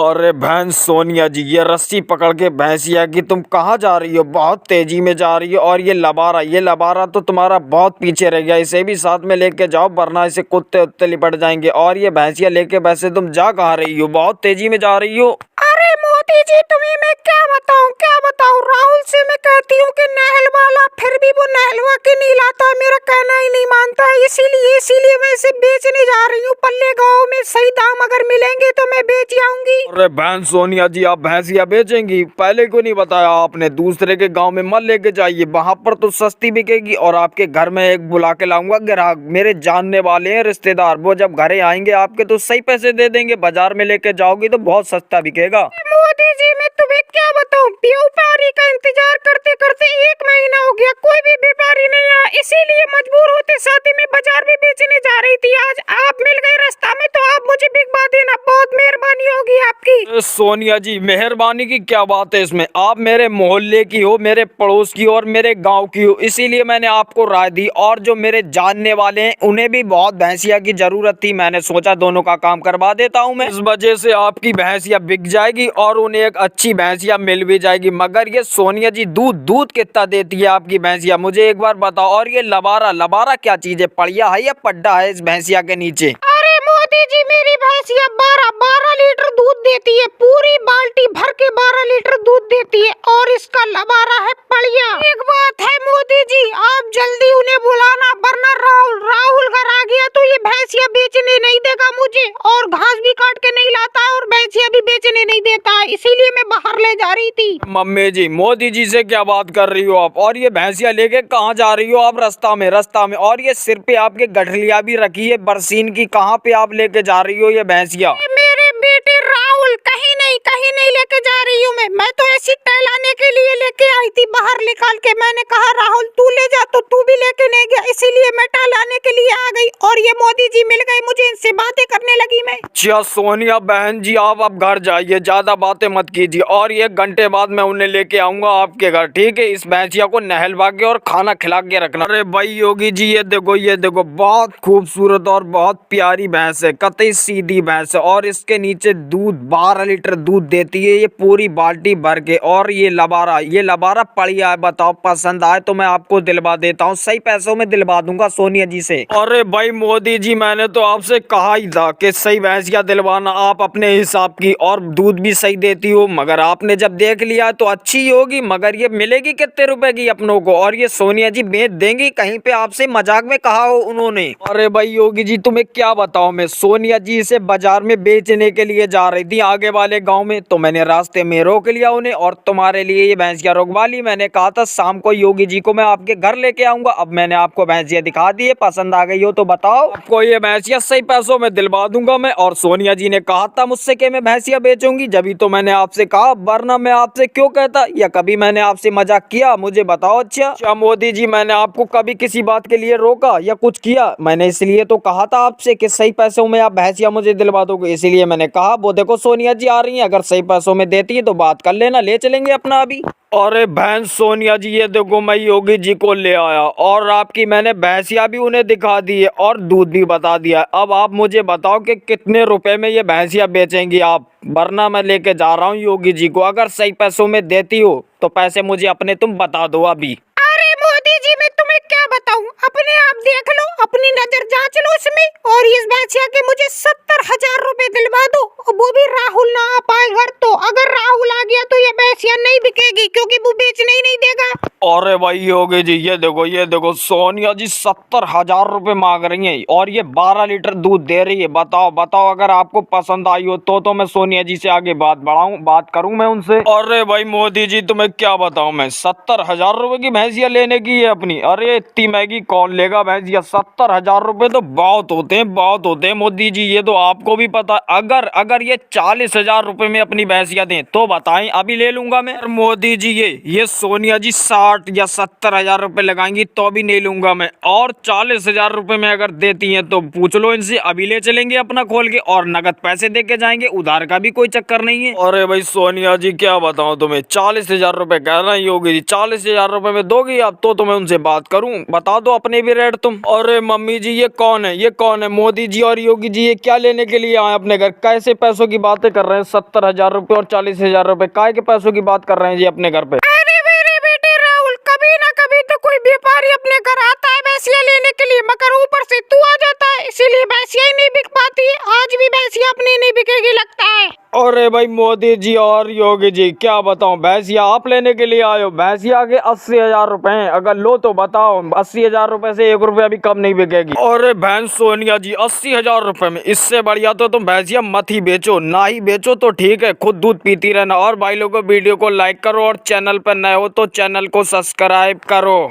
अरे बहन सोनिया जी, ये रस्सी पकड़ के भैंसिया की तुम कहाँ जा रही हो? बहुत तेजी में जा रही हो। और ये लबारा तो तुम्हारा बहुत पीछे रह गया। इसे भी साथ में लेके जाओ, वरना इसे कुत्ते उत्ते लिपट जाएंगे। और ये भैंसिया लेके वैसे तुम जा कहाँ रही हो? बहुत तेजी में जा रही हो। अरे मोदी जी, तुम्हें मैं क्या बताऊं। राहुल से मैं कहती हूँ कि नहल वाला, फिर भी वो नहलवा के नहीं लाता, मेरा कहना ही नहीं मानता। इसीलिए मैं इसे बेचने जा रही हूँ। पल्ले गाँव में सही दाम अगर मिलेंगे तो मैं बेच आऊंगी। अरे बहन सोनिया जी, आप भैंसिया बेचेंगी? पहले क्यों नहीं बताया आपने? दूसरे के गांव में मत लेके जाइए, वहां पर तो सस्ती बिकेगी। और आपके घर में एक बुला के लाऊंगा ग्राहक, मेरे जानने वाले हैं रिश्तेदार। वो जब घरे आएंगे आपके तो सही पैसे दे देंगे। बाजार में लेके जाओगी तो बहुत सस्ता बिकेगा। मोदी जी, मैं तुम्हें क्या बताऊं, व्यापारी का इंतजार करते करते 1 महीना हो गया, कोई भी व्यापारी नहीं आया। इसीलिए मजबूर होते साथी में बाजार में बेचने जा रही थी। आज आप मिल गए रास्ता में तो आप मुझे बिकवा देना, बहुत मेहरबानी होगी आपकी। सोनिया जी, मेहरबानी की क्या बात है इसमें? आप मेरे मोहल्ले की हो, मेरे पड़ोस की और मेरे गांव की हो, इसीलिए मैंने आपको राय दी। और जो मेरे जानने वाले हैं उन्हें भी बहुत भैंसिया की जरूरत थी। मैंने सोचा दोनों का काम करवा देता हूं मैं। इस वजह से आपकी भैंसिया बिक जाएगी और उन्हें एक अच्छी भैंसिया मिल भी जाएगी। मगर ये सोनिया जी, दूध कितना देती है आपकी भैंसिया, मुझे एक बार बताओ। और ये लबारा क्या चीज है? पड़िया है या पड्डा है इस भैंसिया के नीचे? अरे मोदी जी, मेरी भैंसिया 12 लीटर दूध देती है, पूरी बाल्टी भर के 12 लीटर दूध देती है। और इसका लबारा है पड़िया। एक बात है मोदी जी, आप जल्दी उन्हें बुलाना, वरना राहुल घर आ गया तो ये भैंसिया बेचने नहीं देगा मुझे। और घास भी काट के नहीं लाता है और भैंसिया भी बेचने नहीं देता है, इसीलिए मैं बाहर ले जा रही थी। मम्मी जी, मोदी जी से क्या बात कर रही हो आप? और ये भैंसिया लेके कहाँ जा रही हो आप? रास्ता में। और ये सिर पे आपके गठलिया भी रखी है बरसीन की, कहाँ पे आप लेके जा रही हो ये भैंसिया? मेरे बेटे राहुल, कहीं नहीं लेके जा रही हूँ मैं तो ऐसी टहलाने के लिए लेके आई थी बाहर निकाल के। मैंने कहा राहुल तू ले जा, तो तू भी लेके नहीं गया, इसीलिए मैं टहलाने के लिए आ गई। और ये मोदी जी मिल गए मुझे, इनसे बातें करने लगी मैं। अच्छा सोनिया बहन जी, आप अब घर जाइए, ज्यादा बातें मत कीजिए। और 1 घंटे बाद मैं उन्हें लेके आऊंगा आपके घर, ठीक है? इस भैंसिया को नहलवा के और खाना खिला के रखना। अरे भाई योगी जी, ये देखो बहुत खूबसूरत और बहुत प्यारी भैंस है, कतई सीधी भैंस है। और इसके नीचे दूध 12 लीटर दूध देती है, ये पूरी बाल्टी भर के। और ये लबारा पड़िया है। बताओ, पसंद आए तो मैं आपको दिलवा देता हूँ, सही पैसों में दिलवा दूंगा सोनिया जी से। अरे भाई मोदी जी, मैंने तो आपसे कहा ही था कि सही भैंसिया दिलवाना आप अपने हिसाब की, और दूध भी सही देती हो। मगर आपने जब देख लिया तो अच्छी ही होगी। मगर ये मिलेगी कितने रुपए की अपनों को? और ये सोनिया जी बेच देंगी? कहीं पे आपसे मजाक में कहा हो उन्होंने? अरे भाई योगी जी, तुम्हें क्या बताऊं मैं, सोनिया जी इसे बाजार में बेचने के लिए जा रही थी आगे वाले गाँव में, तो मैंने रास्ते में रोक लिया उन्हें और तुम्हारे लिए ये भैंसिया रोकवा ली। मैंने कहा था शाम को योगी जी को मैं आपके घर लेके आऊंगा। अब मैंने आपको भैंसिया दिखा दी है, पसंद आ गई हो तो बताओ। आपको ये भैंसिया सही पैसों में दिलवा दूंगा मैं। और सोनिया जी ने कहा था मुझसे कि मैं भैंसिया बेचूंगी, जब तो मैंने आपसे कहा, वरना मैं आपसे क्यों कहता? या कभी मैंने आपसे मजाक किया? मुझे बताओ। अच्छा मोदी जी, मैंने आपको कभी किसी बात के लिए रोका या कुछ किया? मैंने इसलिए तो कहा था आपसे कि सही पैसों में आप भैंसिया मुझे दिलवा दोगे, इसीलिए मैंने कहा। वो देखो सोनिया जी आ रही है, अगर सही पैसों में देती है तो बात कर लेना, ले चलेंगे अपना अभी। अरे बहन सोनिया जी, ये देखो मैं योगी जी को ले आया और आपकी मैंने भैंसिया भी उन्हें दिखा दी है और दूध भी बता दिया। अब आप मुझे बताओ कि कितने रुपए में ये भैंसिया बेचेंगी आप? वरना मैं लेके जा रहा हूँ योगी जी को। अगर सही पैसों में देती हो तो पैसे मुझे अपने तुम बता दो अभी। अरे मोदी जी, मैं तुम्हें क्या बताऊं, अपने आप देख लो, अपनी नजर जांच लो इसमें। और इस भैंसिया के मुझे 70,000 रुपए दिलवा दो, वो भी राहुल ना आ पाए घर तो। अगर राहुल आ गया तो ये भैंसिया नहीं बिकेगी, क्योंकि वो बेचने ही नहीं देगा। अरे भाई योगी जी, ये देखो सोनिया जी 70,000 रुपए मांग रही हैं और ये 12 लीटर दूध दे रही है। बताओ अगर आपको पसंद आई हो तो मैं सोनिया जी से आगे बात करूं मैं उनसे। अरे भाई मोदी जी, तुम्हें क्या बताऊं मैं, 70,000 रुपए की भैंसिया लेने की है अपनी? अरे इतनी महंगी कौन लेगा भैंसिया? 70,000 रुपए तो बहुत होते हैं मोदी जी, ये तो आपको भी पता है। अगर ये 40,000 रुपए में अपनी भैंसिया दें तो बताएं बताएं, अभी ले लूंगा मैं। मोदी जी ये सोनिया जी 60 या 70 हजार रुपए लगाएंगी तो भी नहीं लूंगा मैं, और 40 हजार रुपए में अगर देती हैं तो पूछ लो इनसे, अभी ले चलेंगे अपना खोल के और नगद पैसे दे के जाएंगे, उधार का भी कोई चक्कर नहीं है। अरे भाई सोनिया जी क्या बताऊं तुम्हें, 40 हजार रुपए कह रही होगी जी, 40 हजार रुपए में दोगी आप तो मैं उनसे बात करूं, बता दो अपने भी रेट तुम। अरे मम्मी जी ये कौन है, ये कौन है? मोदी जी और योगी जी ये क्या लेने के लिए आए अपने घर? कैसे पैसों की बातें कर रहे हैं? 70 हजार रुपए और 40 हजार रुपए काय के पैसों की बात कर रहे हैं जी अपने घर पे? अरे मेरे बेटे राहुल, कभी ना कभी तो कोई व्यापारी अपने घर आता है भैंसिया लेने के लिए, मगर ऊपर से तू आ जाता है, इसीलिए भैंसिया ही नहीं बिक पाती। आज भी भैंसिया अपनी नहीं बिकेगी लगता है। अरे भाई मोदी जी और योगी जी क्या बताऊं, भैंसिया आप लेने के लिए आए हो? भैंसिया के 80 हजार रुपए हैं, अगर लो तो बताओ 80 हजार रुपए से 1 रुपया भी कम नहीं बिकेगी। अरे बहन सोनिया जी 80 हजार रुपए में, इससे बढ़िया तो तुम भैंसिया मत ही बेचो, ना ही बेचो तो ठीक है, खुद दूध पीती रहना। और भाई लोगों वीडियो को लाइक करो और चैनल पर नए हो तो चैनल को सब्सक्राइब करो।